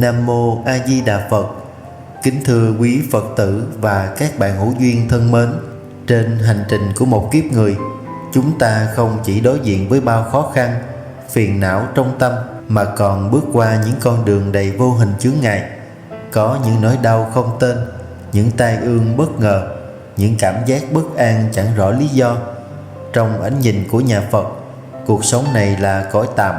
Nam Mô A Di Đà Phật. Kính thưa quý Phật tử và các bạn hữu duyên thân mến, trên hành trình của một kiếp người, chúng ta không chỉ đối diện với bao khó khăn, phiền não trong tâm, mà còn bước qua những con đường đầy vô hình chướng ngại. Có những nỗi đau không tên, những tai ương bất ngờ, những cảm giác bất an chẳng rõ lý do. Trong ánh nhìn của nhà Phật, cuộc sống này là cõi tạm,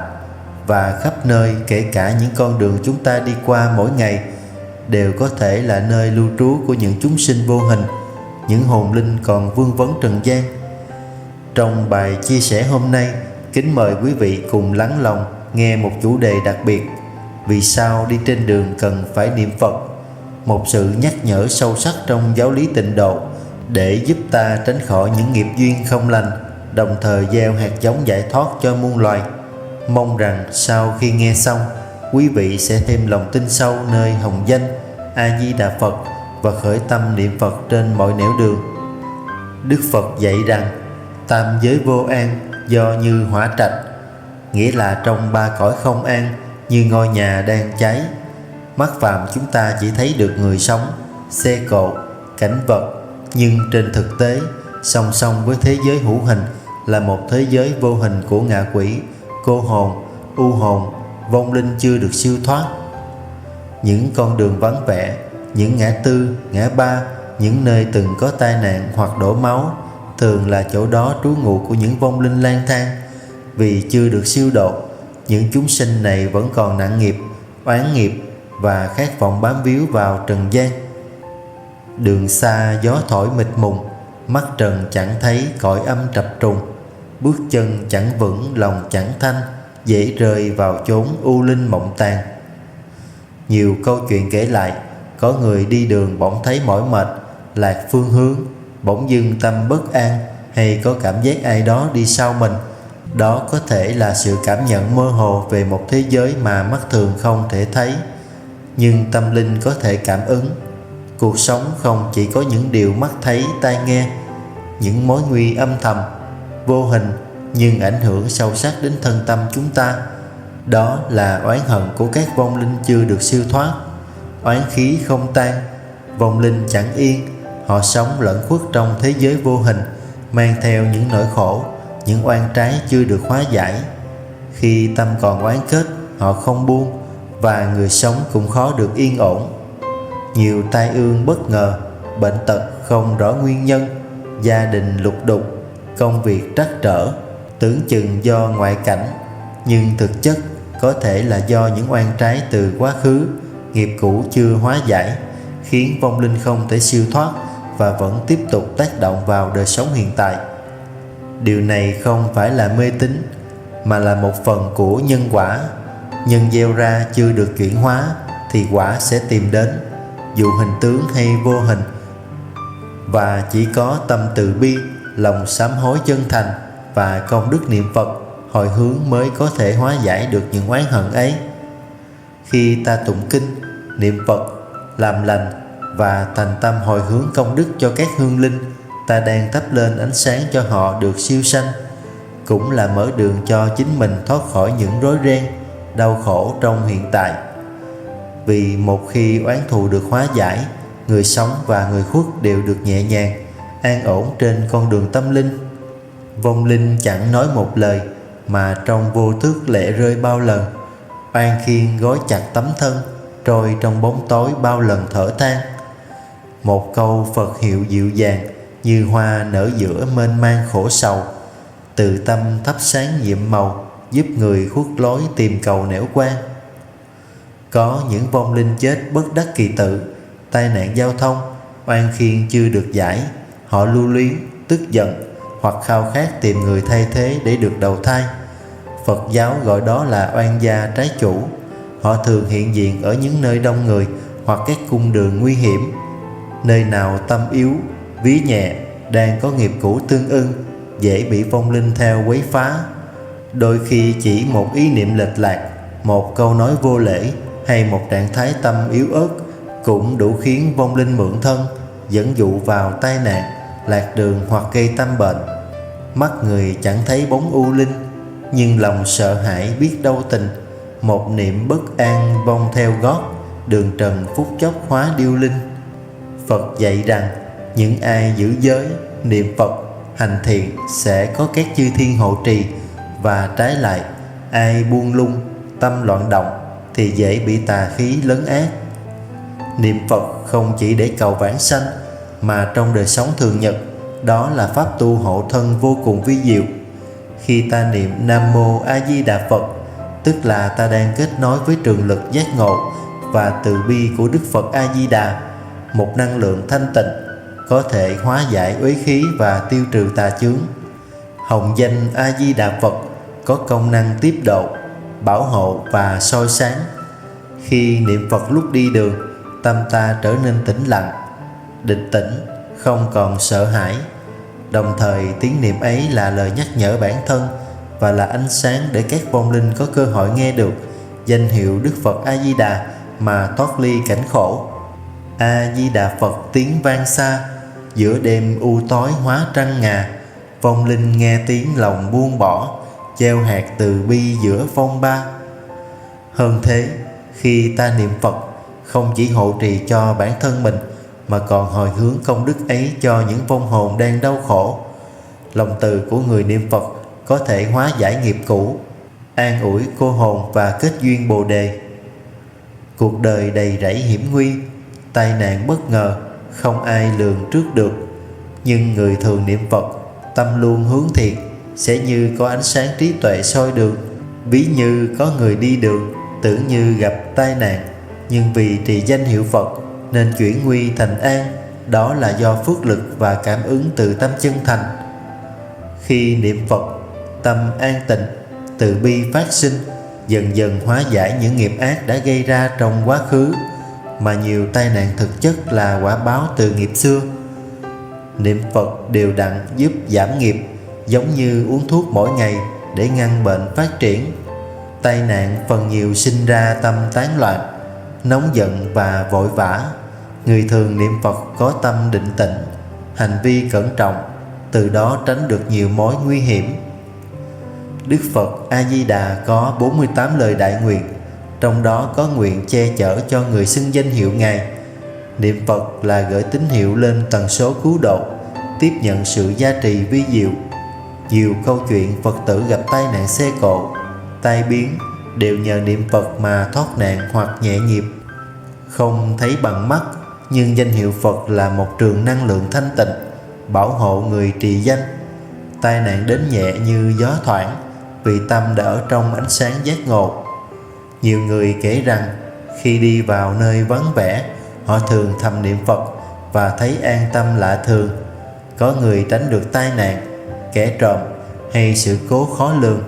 và khắp nơi, kể cả những con đường chúng ta đi qua mỗi ngày, đều có thể là nơi lưu trú của những chúng sinh vô hình, những hồn linh còn vương vấn trần gian. Trong bài chia sẻ hôm nay, kính mời quý vị cùng lắng lòng nghe một chủ đề đặc biệt: vì sao đi trên đường cần phải niệm Phật? Một sự nhắc nhở sâu sắc trong giáo lý tịnh độ để giúp ta tránh khỏi những nghiệp duyên không lành, đồng thời gieo hạt giống giải thoát cho muôn loài. Mong rằng sau khi nghe xong, quý vị sẽ thêm lòng tin sâu nơi hồng danh A Di Đà Phật và khởi tâm niệm Phật trên mọi nẻo đường. Đức Phật dạy rằng tam giới vô an do như hỏa trạch, nghĩa là trong ba cõi không an như ngôi nhà đang cháy. Mắt phàm chúng ta chỉ thấy được người sống, xe cộ, cảnh vật, nhưng trên thực tế, song song với thế giới hữu hình là một thế giới vô hình của ngạ quỷ, cô hồn, u hồn, vong linh chưa được siêu thoát. Những con đường vắng vẻ, những ngã tư, ngã ba, những nơi từng có tai nạn hoặc đổ máu, thường là chỗ đó trú ngụ của những vong linh lang thang. Vì chưa được siêu độ, những chúng sinh này vẫn còn nặng nghiệp, oán nghiệp và khát vọng bám víu vào trần gian. Đường xa gió thổi mịt mùng, mắt trần chẳng thấy cõi âm trập trùng. Bước chân chẳng vững, lòng chẳng thanh, dễ rơi vào chốn u linh mộng tàn. Nhiều câu chuyện kể lại, có người đi đường bỗng thấy mỏi mệt, lạc phương hướng, bỗng dưng tâm bất an, hay có cảm giác ai đó đi sau mình. Đó có thể là sự cảm nhận mơ hồ về một thế giới mà mắt thường không thể thấy, nhưng tâm linh có thể cảm ứng. Cuộc sống không chỉ có những điều mắt thấy tai nghe, những mối nguy âm thầm, vô hình nhưng ảnh hưởng sâu sắc đến thân tâm chúng ta. Đó là oán hận của các vong linh chưa được siêu thoát. Oán khí không tan, vong linh chẳng yên, họ sống lẫn khuất trong thế giới vô hình, mang theo những nỗi khổ, những oan trái chưa được hóa giải. Khi tâm còn oán kết, họ không buông, và người sống cũng khó được yên ổn. Nhiều tai ương bất ngờ, bệnh tật không rõ nguyên nhân, gia đình lục đục, công việc trắc trở, tưởng chừng do ngoại cảnh, nhưng thực chất có thể là do những oan trái từ quá khứ, nghiệp cũ chưa hóa giải, khiến vong linh không thể siêu thoát và vẫn tiếp tục tác động vào đời sống hiện tại. Điều này không phải là mê tín, mà là một phần của nhân quả. Nhân gieo ra chưa được chuyển hóa thì quả sẽ tìm đến, dù hình tướng hay vô hình. Và chỉ có tâm từ bi, lòng sám hối chân thành và công đức niệm Phật hồi hướng mới có thể hóa giải được những oán hận ấy. Khi ta tụng kinh, niệm Phật, làm lành và thành tâm hồi hướng công đức cho các hương linh, ta đang thắp lên ánh sáng cho họ được siêu sanh, cũng là mở đường cho chính mình thoát khỏi những rối ren, đau khổ trong hiện tại. Vì một khi oán thù được hóa giải, người sống và người khuất đều được nhẹ nhàng, an ổn trên con đường tâm linh. Vong linh chẳng nói một lời, mà trong vô thức lệ rơi bao lần. Oan khiên gói chặt tấm thân, trôi trong bóng tối bao lần thở than. Một câu Phật hiệu dịu dàng, như hoa nở giữa mênh mang khổ sầu, từ tâm thắp sáng nhiệm màu, giúp người khuất lối tìm cầu nẻo quan. Có những vong linh chết bất đắc kỳ tự, tai nạn giao thông, oan khiên chưa được giải, họ lưu luyến, tức giận hoặc khao khát tìm người thay thế để được đầu thai. Phật giáo gọi đó là oan gia trái chủ. Họ thường hiện diện ở những nơi đông người hoặc các cung đường nguy hiểm. Nơi nào tâm yếu, ví nhẹ, đang có nghiệp cũ tương ưng, dễ bị vong linh theo quấy phá. Đôi khi chỉ một ý niệm lệch lạc, một câu nói vô lễ hay một trạng thái tâm yếu ớt cũng đủ khiến vong linh mượn thân, dẫn dụ vào tai nạn, lạc đường hoặc gây tâm bệnh. Mắt người chẳng thấy bóng u linh, nhưng lòng sợ hãi biết đâu tình. một niệm bất an vong theo gót, đường trần phút chốc hóa điêu linh. Phật dạy rằng những ai giữ giới, niệm Phật, hành thiện sẽ có các chư thiên hộ trì, và trái lại ai buông lung, tâm loạn động thì dễ bị tà khí lấn át. Niệm Phật không chỉ để cầu vãng sanh, mà trong đời sống thường nhật, đó là pháp tu hộ thân vô cùng vi diệu. Khi ta niệm Nam Mô A Di Đà Phật, tức là ta đang kết nối với trường lực giác ngộ và từ bi của Đức Phật A Di Đà, một năng lượng thanh tịnh có thể hóa giải uế khí và tiêu trừ tà chướng. Hồng danh A Di Đà Phật có công năng tiếp độ, bảo hộ và soi sáng. Khi niệm Phật lúc đi đường, tâm ta trở nên tĩnh lặng, định tĩnh, không còn sợ hãi. Đồng thời tiếng niệm ấy là lời nhắc nhở bản thân và là ánh sáng để các vong linh có cơ hội nghe được danh hiệu Đức Phật A Di Đà mà thoát ly cảnh khổ. A Di Đà Phật tiếng vang xa, giữa đêm u tối hóa trăng ngà. Vong linh nghe tiếng lòng buông bỏ, gieo hạt từ bi giữa phong ba. Hơn thế, khi ta niệm Phật, không chỉ hộ trì cho bản thân mình, mà còn hồi hướng công đức ấy cho những vong hồn đang đau khổ. Lòng từ của người niệm Phật có thể hóa giải nghiệp cũ, an ủi cô hồn và kết duyên Bồ đề. Cuộc đời đầy rẫy hiểm nguy, tai nạn bất ngờ, không ai lường trước được. Nhưng người thường niệm Phật, tâm luôn hướng thiện, sẽ như có ánh sáng trí tuệ soi đường. Ví như có người đi đường, tưởng như gặp tai nạn, nhưng vì trì danh hiệu Phật nên chuyển nguy thành an. Đó là do phước lực và cảm ứng từ tâm chân thành. Khi niệm Phật, tâm an tịnh, từ bi phát sinh, dần dần hóa giải những nghiệp ác đã gây ra trong quá khứ, mà nhiều tai nạn thực chất là quả báo từ nghiệp xưa. Niệm Phật đều đặn giúp giảm nghiệp, giống như uống thuốc mỗi ngày để ngăn bệnh phát triển. Tai nạn phần nhiều sinh ra tâm tán loạn, nóng giận và vội vã. Người thường niệm Phật có tâm định tĩnh, hành vi cẩn trọng, từ đó tránh được nhiều mối nguy hiểm. Đức Phật A Di Đà có 48 lời đại nguyện, trong đó có nguyện che chở cho người xưng danh hiệu Ngài. Niệm Phật là gửi tín hiệu lên tần số cứu độ, tiếp nhận sự gia trì vi diệu. Nhiều câu chuyện Phật tử gặp tai nạn xe cộ, tai biến đều nhờ niệm Phật mà thoát nạn hoặc nhẹ nhịp. Không thấy bằng mắt, nhưng danh hiệu Phật là một trường năng lượng thanh tịnh, bảo hộ người trì danh. Tai nạn đến nhẹ như gió thoảng, vì tâm đã ở trong ánh sáng giác ngộ. Nhiều người kể rằng khi đi vào nơi vắng vẻ, họ thường thầm niệm Phật và thấy an tâm lạ thường. Có người tránh được tai nạn, kẻ trộm hay sự cố khó lường.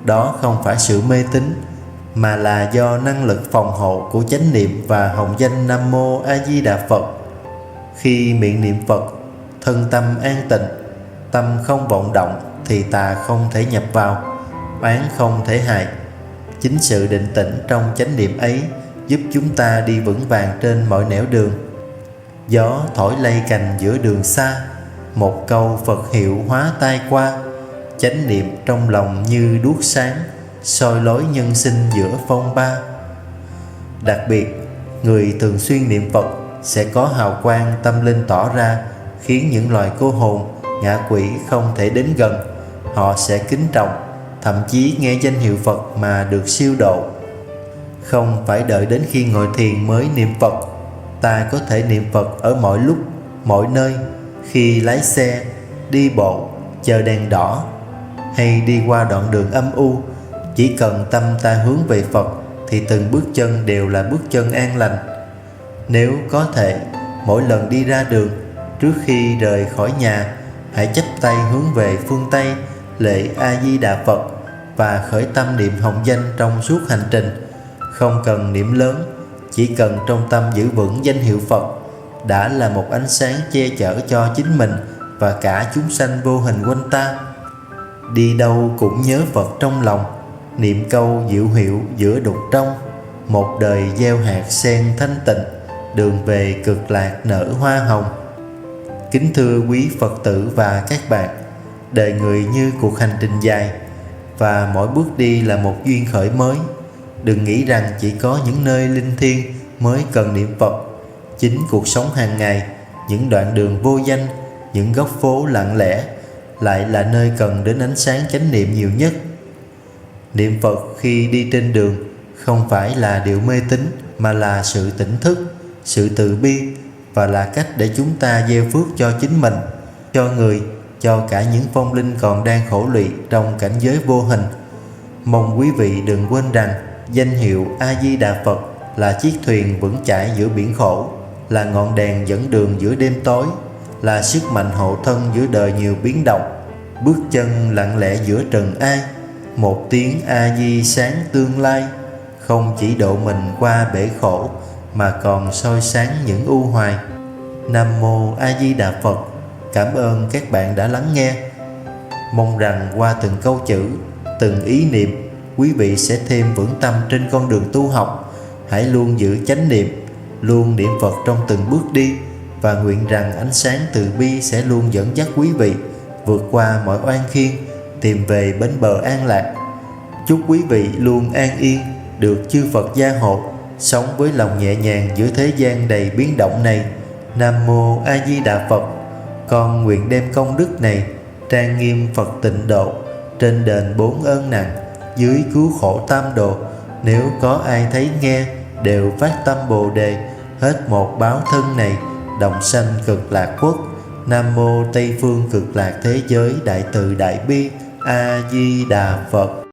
Đó không phải sự mê tín, mà là do năng lực phòng hộ của chánh niệm và hồng danh Nam Mô A Di Đà Phật. Khi miệng niệm Phật, thân tâm an tịnh, tâm không vọng động, thì tà không thể nhập vào, oán không thể hại. Chính sự định tĩnh trong chánh niệm ấy giúp chúng ta đi vững vàng trên mọi nẻo đường. Gió thổi lay cành giữa đường xa, một câu Phật hiệu hóa tai qua. Chánh niệm trong lòng như đuốc sáng, soi lối nhân sinh giữa phong ba. Đặc biệt, người thường xuyên niệm Phật sẽ có hào quang tâm linh tỏ ra, khiến những loài cô hồn, ngạ quỷ không thể đến gần. Họ sẽ kính trọng, thậm chí nghe danh hiệu Phật mà được siêu độ. Không phải đợi đến khi ngồi thiền mới niệm Phật. Ta có thể niệm Phật ở mọi lúc, mọi nơi, khi lái xe, đi bộ, chờ đèn đỏ, hay đi qua đoạn đường âm u. Chỉ cần tâm ta hướng về Phật thì từng bước chân đều là bước chân an lành. Nếu có thể, mỗi lần đi ra đường, trước khi rời khỏi nhà, hãy chắp tay hướng về phương Tây, lễ A Di Đà Phật và khởi tâm niệm hồng danh trong suốt hành trình. Không cần niệm lớn, chỉ cần trong tâm giữ vững danh hiệu Phật đã là một ánh sáng che chở cho chính mình và cả chúng sanh vô hình quanh ta. Đi đâu cũng nhớ Phật trong lòng, niệm câu diệu hiệu giữa đục trong. Một đời gieo hạt sen thanh tịnh, đường về cực lạc nở hoa hồng. Kính thưa quý Phật tử và các bạn, đời người như cuộc hành trình dài, và mỗi bước đi là một duyên khởi mới. Đừng nghĩ rằng chỉ có những nơi linh thiêng mới cần niệm Phật. Chính cuộc sống hàng ngày, những đoạn đường vô danh, những góc phố lặng lẽ lại là nơi cần đến ánh sáng chánh niệm nhiều nhất. Niệm Phật khi đi trên đường không phải là điều mê tín, mà là sự tỉnh thức, sự từ bi, và là cách để chúng ta gieo phước cho chính mình, cho người, cho cả những vong linh còn đang khổ lụy trong cảnh giới vô hình. Mong quý vị đừng quên rằng danh hiệu A Di Đà Phật là chiếc thuyền vững chãi giữa biển khổ, là ngọn đèn dẫn đường giữa đêm tối, là sức mạnh hộ thân giữa đời nhiều biến động. Bước chân lặng lẽ giữa trần ai, một tiếng A Di sáng tương lai, không chỉ độ mình qua bể khổ mà còn soi sáng những ưu hoài. Nam Mô A Di Đà Phật. Cảm ơn các bạn đã lắng nghe. Mong rằng qua từng câu chữ, từng ý niệm, quý vị sẽ thêm vững tâm trên con đường tu học. Hãy luôn giữ chánh niệm, luôn niệm Phật trong từng bước đi, và nguyện rằng ánh sáng từ bi sẽ luôn dẫn dắt quý vị vượt qua mọi oan khiên, tìm về bến bờ an lạc. Chúc quý vị luôn an yên, được chư Phật gia hộ, sống với lòng nhẹ nhàng giữa thế gian đầy biến động này. Nam Mô A Di Đà Phật. Con nguyện đem công đức này trang nghiêm Phật Tịnh Độ, trên đền 4 ơn nặng, dưới cứu khổ tam đồ. Nếu có ai thấy nghe đều phát tâm Bồ Đề, hết một báo thân này đồng sanh cực lạc quốc. Nam Mô Tây Phương Cực Lạc Thế Giới Đại Từ Đại Bi. A Di Đà Phật.